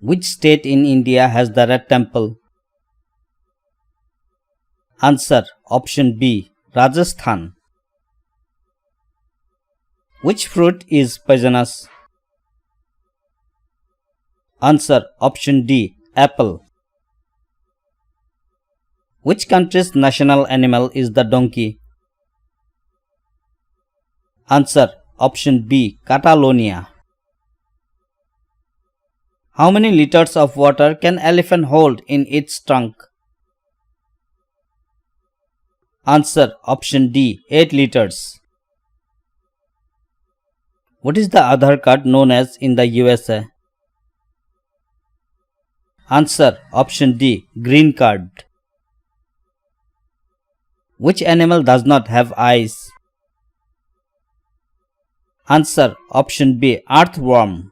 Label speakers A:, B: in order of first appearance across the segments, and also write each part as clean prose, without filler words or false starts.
A: Which state in India has the Red Temple? Answer option B, Rajasthan. Which fruit is poisonous? Answer option D, apple. Which country's national animal is the donkey? Answer option B, Catalonia. How many liters of water can elephant hold in its trunk? Answer option D, 8 liters. What is the Aadhaar card known as in the USA? Answer option D, green card. Which animal does not have eyes? Answer option B, earthworm.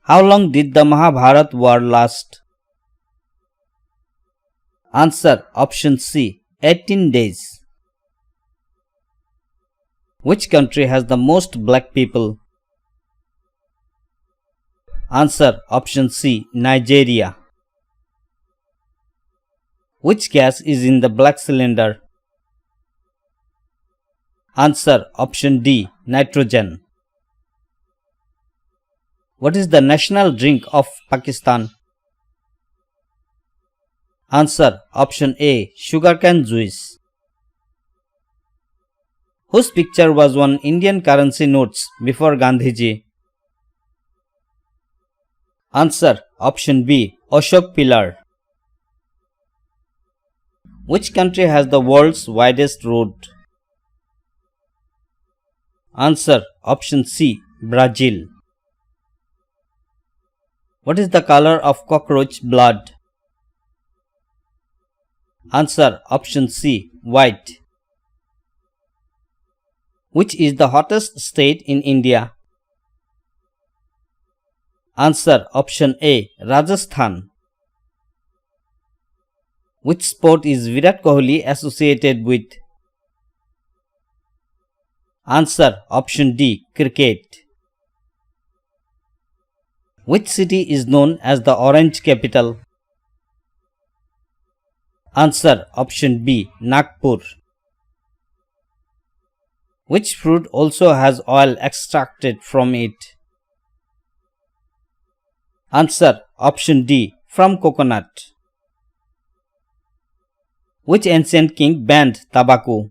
A: How long did the Mahabharata war last? Answer option C, 18 days. Which country has the most black people? Answer option C, Nigeria. Which gas is in the black cylinder? Answer option D, nitrogen. What is the national drink of Pakistan? Answer option A, sugarcane juice. Whose picture was on Indian currency notes before Gandhiji? Answer option B, Ashok Pillar. Which country has the world's widest road? Answer option C, Brazil. What is the color of cockroach blood? Answer option C, white. Which is the hottest state in India? Answer option A, Rajasthan. Which sport is Virat Kohli associated with? Answer option D, cricket. Which city is known as the Orange Capital? Answer option B, Nagpur. Which fruit also has oil extracted from it? Answer option D, from coconut. Which ancient king banned tobacco?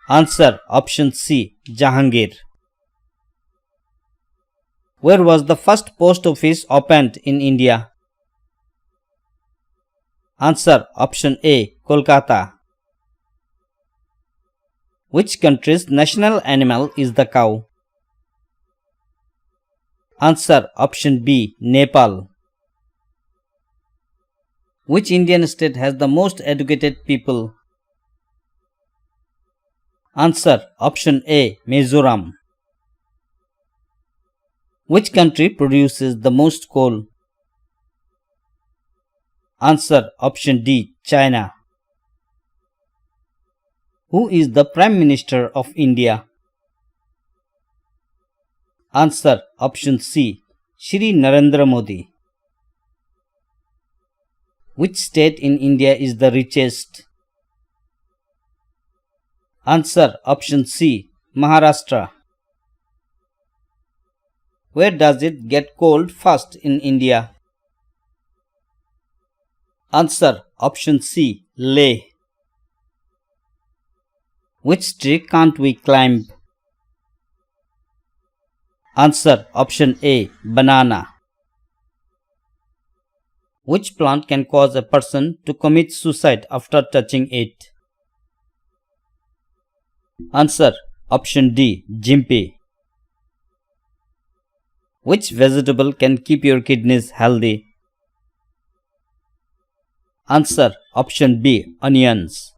A: Answer option C, Jahangir. Where was the first post office opened in India? Answer option A, Kolkata. Which country's national animal is the cow? Answer option B, Nepal. Which Indian state has the most educated people? Answer option A, Mizoram. Which country produces the most coal? Answer option D, China. Who is the Prime Minister of India? Answer option C, Shri Narendra Modi. Which state in India is the richest? Answer option C, Maharashtra. Where does it get cold fast in India? Answer option C, Leh. Which tree can't we climb? Answer option A, banana. Which plant can cause a person to commit suicide after touching it? Answer option D, Jimpy. Which vegetable can keep your kidneys healthy? Answer option B, onions.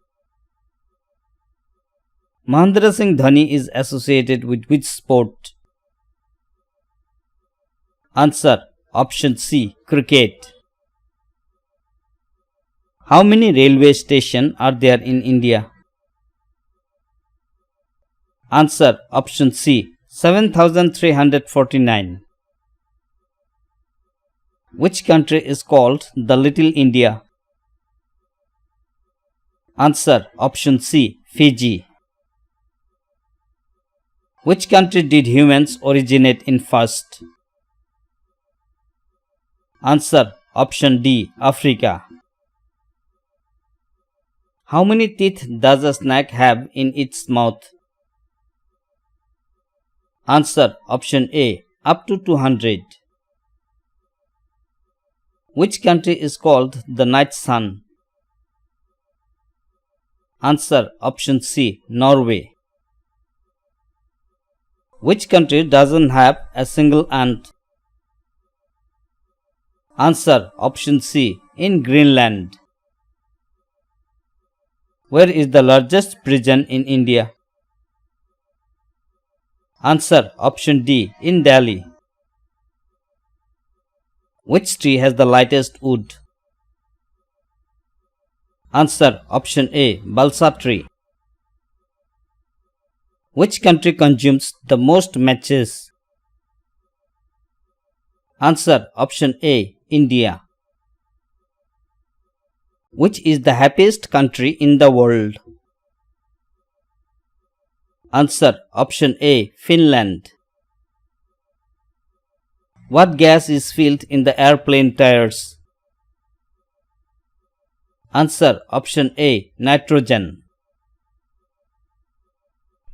A: Mahendra Singh Dhoni is associated with which sport? Answer option C, cricket. How many railway stations are there in India? Answer option C, 7349. Which country is called the Little India? Answer option C, Fiji. Which country did humans originate in first? Answer option D, Africa. How many teeth does a snake have in its mouth? Answer option A, up to 200. Which country is called the night sun? Answer option C, Norway. Which country doesn't have a single ant? Answer option C, in Greenland. Where is the largest prison in India? Answer option D, in Delhi. Which tree has the lightest wood? Answer option A, balsa tree. Which country consumes the most matches? Answer option A, India. Which is the happiest country in the world? Answer option A, Finland. What gas is filled in the airplane tires? Answer option A, nitrogen.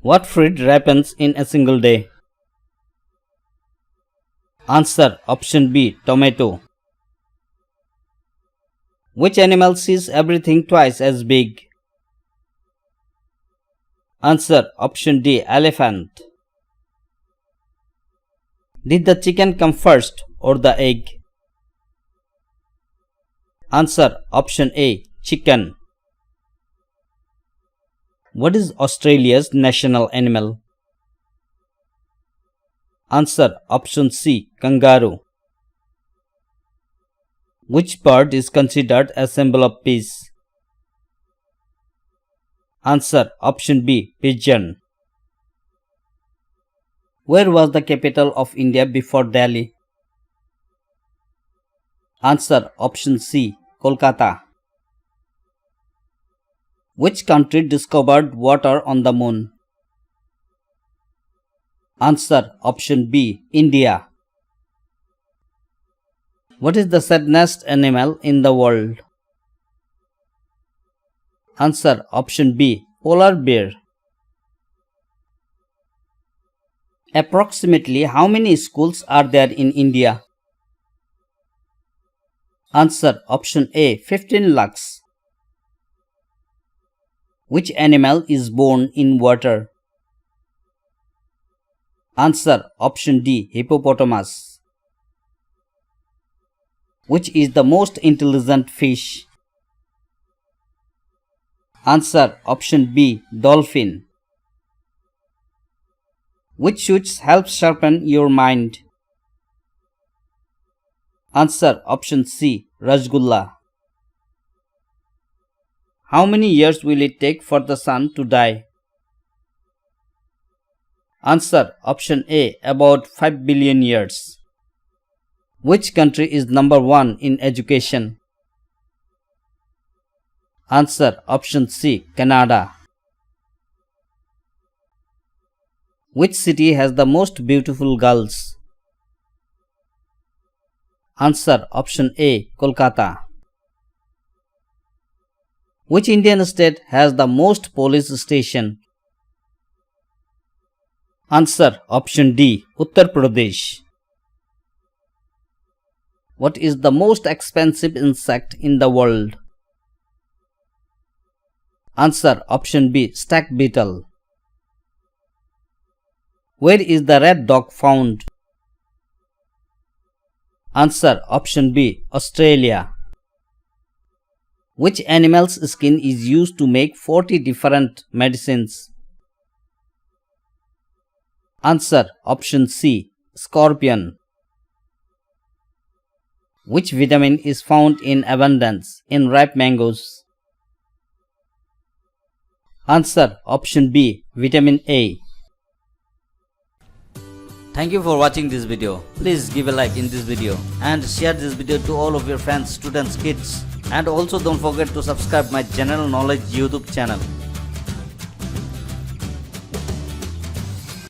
A: What fruit ripens in a single day? Answer option B, tomato. Which animal sees everything twice as big? Answer option D, elephant. Did the chicken come first or the egg? Answer option A, chicken. What is Australia's national animal? Answer option C, kangaroo. Which bird is considered a symbol of peace? Answer option B, pigeon. Where was the capital of India before Delhi? Answer option C, Kolkata. Which country discovered water on the moon? Answer option B, India. What is the saddest animal in the world? Answer option B, polar bear. Approximately how many schools are there in India? Answer option A, 15 lakhs. Which animal is born in water? Answer option D, hippopotamus. Which is the most intelligent fish? Answer option B, dolphin. Which sweets help sharpen your mind? Answer option C, rasgulla. How many years will it take for the sun to die? Answer option A, about 5 billion years. Which country is number 1 in education? Answer option C, Canada. Which city has the most beautiful girls? Answer option A, Kolkata. Which Indian state has the most police station? Answer option D, Uttar Pradesh. What is the most expensive insect in the world? Answer option B, stag beetle. Where is the red dog found? Answer option B, Australia. Which animal's skin is used to make 40 different medicines? Answer option C, scorpion. Which vitamin is found in abundance in ripe mangoes? Answer option B, vitamin A. Thank you for watching this video. Please give a like in this video and share this video to all of your friends, students, kids. And also don't forget to subscribe my general knowledge YouTube channel.